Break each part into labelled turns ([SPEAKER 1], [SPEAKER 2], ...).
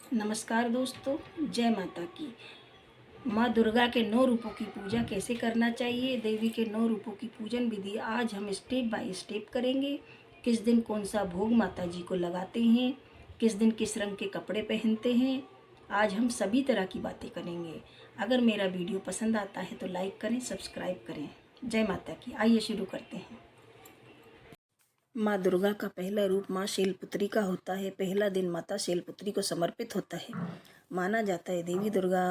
[SPEAKER 1] नमस्कार दोस्तों, जय माता की। माँ दुर्गा के 9 रूपों की पूजा कैसे करना चाहिए, देवी के 9 रूपों की पूजन विधि आज हम स्टेप बाय स्टेप करेंगे। किस दिन कौन सा भोग माता जी को लगाते हैं, किस दिन किस रंग के कपड़े पहनते हैं, आज हम सभी तरह की बातें करेंगे। अगर मेरा वीडियो पसंद आता है तो लाइक करें, सब्सक्राइब करें। जय माता की। आइए शुरू करते हैं। माँ दुर्गा का पहला रूप माँ शैलपुत्री का होता है। पहला दिन माता शैलपुत्री को समर्पित होता है। माना जाता है देवी दुर्गा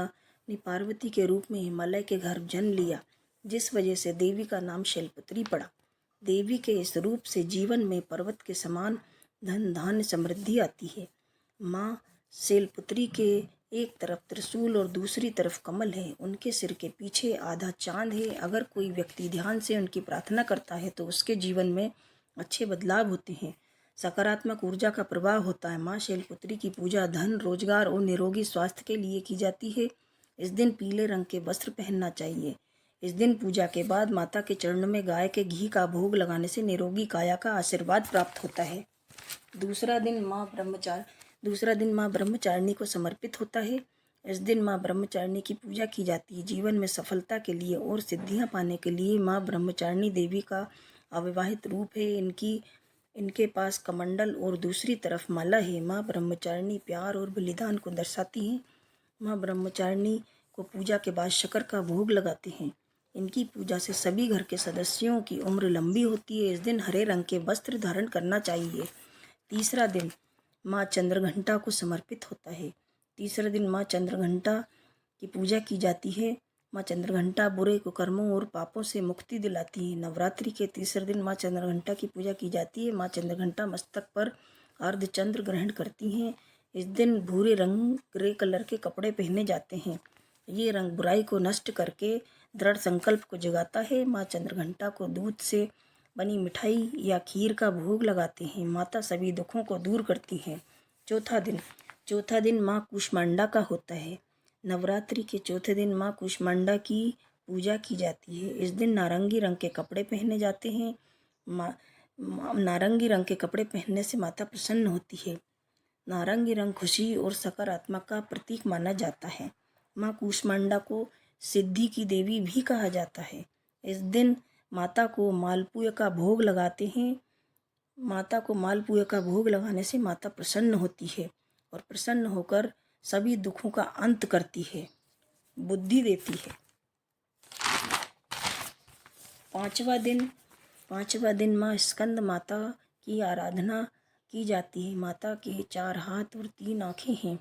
[SPEAKER 1] ने पार्वती के रूप में हिमालय के घर जन्म लिया, जिस वजह से देवी का नाम शैलपुत्री पड़ा। देवी के इस रूप से जीवन में पर्वत के समान धन धान्य समृद्धि आती है। माँ शैलपुत्री के एक तरफ त्रिशूल और दूसरी तरफ कमल है। उनके सिर के पीछे आधा चांद है। अगर कोई व्यक्ति ध्यान से उनकी प्रार्थना करता है तो उसके जीवन में अच्छे बदलाव होते हैं, सकारात्मक ऊर्जा का प्रवाह होता है। माँ शैलपुत्री की पूजा धन, रोजगार और निरोगी स्वास्थ्य के लिए की जाती है। इस दिन पीले रंग के वस्त्र पहनना चाहिए। इस दिन पूजा के बाद माता के चरणों में गाय के घी का भोग लगाने से निरोगी काया का आशीर्वाद प्राप्त होता है। दूसरा दिन माँ ब्रह्मचारिणी को समर्पित होता है। इस दिन माँ ब्रह्मचारिणी की पूजा की जाती है। जीवन में सफलता के लिए और सिद्धियाँ पाने के लिए माँ ब्रह्मचारिणी देवी का अविवाहित रूप है। इनके पास कमंडल और दूसरी तरफ माला है। माँ ब्रह्मचारिणी प्यार और बलिदान को दर्शाती हैं। माँ ब्रह्मचारिणी को पूजा के बाद शक्कर का भोग लगाते हैं। इनकी पूजा से सभी घर के सदस्यों की उम्र लंबी होती है। इस दिन हरे रंग के वस्त्र धारण करना चाहिए। तीसरा दिन माँ चंद्रघंटा को समर्पित होता है। तीसरे दिन माँ चंद्रघंटा की पूजा की जाती है। माँ चंद्रघंटा बुरे कुकर्मों और पापों से मुक्ति दिलाती है। नवरात्रि के तीसरे दिन माँ चंद्रघंटा की पूजा की जाती है। माँ चंद्रघंटा मस्तक पर अर्धचंद्र ग्रहण करती हैं। इस दिन भूरे रंग ग्रे कलर के कपड़े पहने जाते हैं। ये रंग बुराई को नष्ट करके दृढ़ संकल्प को जगाता है। माँ चंद्रघंटा को दूध से बनी मिठाई या खीर का भोग लगाते हैं। माता सभी दुखों को दूर करती हैं। चौथा दिन माँ कूष्मांडा का होता है। नवरात्रि के चौथे दिन माँ कूष्मांडा की पूजा की जाती है। इस दिन नारंगी रंग के कपड़े पहने जाते हैं। नारंगी रंग के कपड़े पहनने से माता प्रसन्न होती है। नारंगी रंग खुशी और सकारात्मक का प्रतीक माना जाता है। माँ कूष्मांडा को सिद्धि की देवी भी कहा जाता है। इस दिन माता को मालपुए का भोग लगाते हैं। माता को मालपुए का भोग लगाने से माता प्रसन्न होती है और प्रसन्न होकर सभी दुखों का अंत करती है, बुद्धि देती है। पांचवा दिन माँ स्कंद माता की आराधना की जाती है। माता के 4 हाथ और 3 आँखें हैं।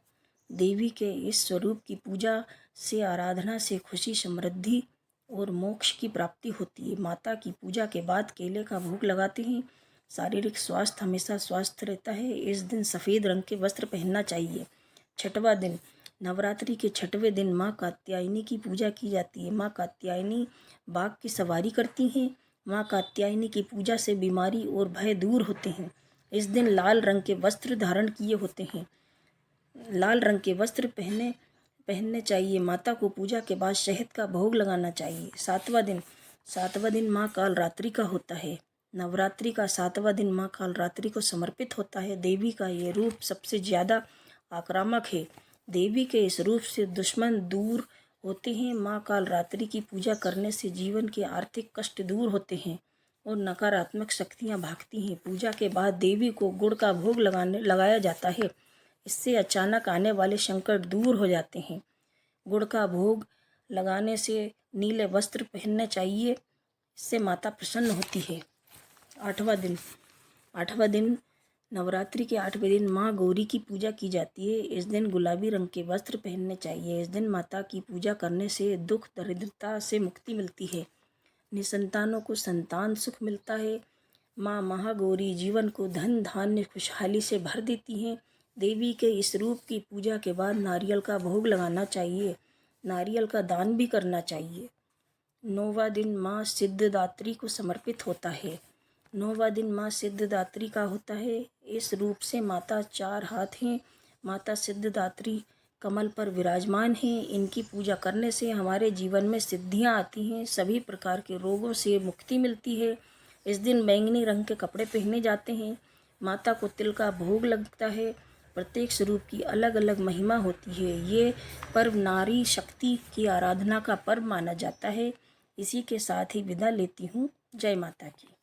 [SPEAKER 1] देवी के इस स्वरूप की पूजा से आराधना से खुशी, समृद्धि और मोक्ष की प्राप्ति होती है। माता की पूजा के बाद केले का भोग लगाते हैं। शारीरिक स्वास्थ्य हमेशा स्वस्थ रहता है। इस दिन सफ़ेद रंग के वस्त्र पहनना चाहिए। छठवां दिन नवरात्रि के छठवें दिन माँ कात्यायनी की पूजा की जाती है। माँ कात्यायनी बाघ की सवारी करती हैं। माँ कात्यायनी की पूजा से बीमारी और भय दूर होते हैं। इस दिन लाल रंग के वस्त्र धारण किए होते हैं। लाल रंग के वस्त्र पहनने चाहिए। माता को पूजा के बाद शहद का भोग लगाना चाहिए। सातवां दिन माँ कालरात्रि का होता है। नवरात्रि का 7वां दिन माँ कालरात्रि को समर्पित होता है। देवी का ये रूप सबसे ज़्यादा आक्रामक है। देवी के इस रूप से दुश्मन दूर होते हैं। माँ कालरात्रि की पूजा करने से जीवन के आर्थिक कष्ट दूर होते हैं और नकारात्मक शक्तियाँ भागती हैं। पूजा के बाद देवी को गुड़ का भोग लगाया जाता है। इससे अचानक आने वाले संकट दूर हो जाते हैं। गुड़ का भोग लगाने से नीले वस्त्र पहनने चाहिए। इससे माता प्रसन्न होती है। आठवां दिन नवरात्रि के 8वें दिन माँ गौरी की पूजा की जाती है। इस दिन गुलाबी रंग के वस्त्र पहनने चाहिए। इस दिन माता की पूजा करने से दुख दरिद्रता से मुक्ति मिलती है। निसंतानों को संतान सुख मिलता है। माँ महागौरी जीवन को धन धान्य खुशहाली से भर देती हैं। देवी के इस रूप की पूजा के बाद नारियल का भोग लगाना चाहिए। नारियल का दान भी करना चाहिए। 9वां दिन माँ सिद्धदात्री को समर्पित होता है। 9वां दिन माँ सिद्धदात्री का होता है। इस रूप से माता 4 हाथ हैं। माता सिद्धदात्री कमल पर विराजमान हैं। इनकी पूजा करने से हमारे जीवन में सिद्धियाँ आती हैं, सभी प्रकार के रोगों से मुक्ति मिलती है। इस दिन बैंगनी रंग के कपड़े पहने जाते हैं। माता को तिल का भोग लगता है। प्रत्येक स्वरूप की अलग अलग महिमा होती है। ये पर्व नारी शक्ति की आराधना का पर्व माना जाता है। इसी के साथ ही विदा लेती हूँ। जय माता की।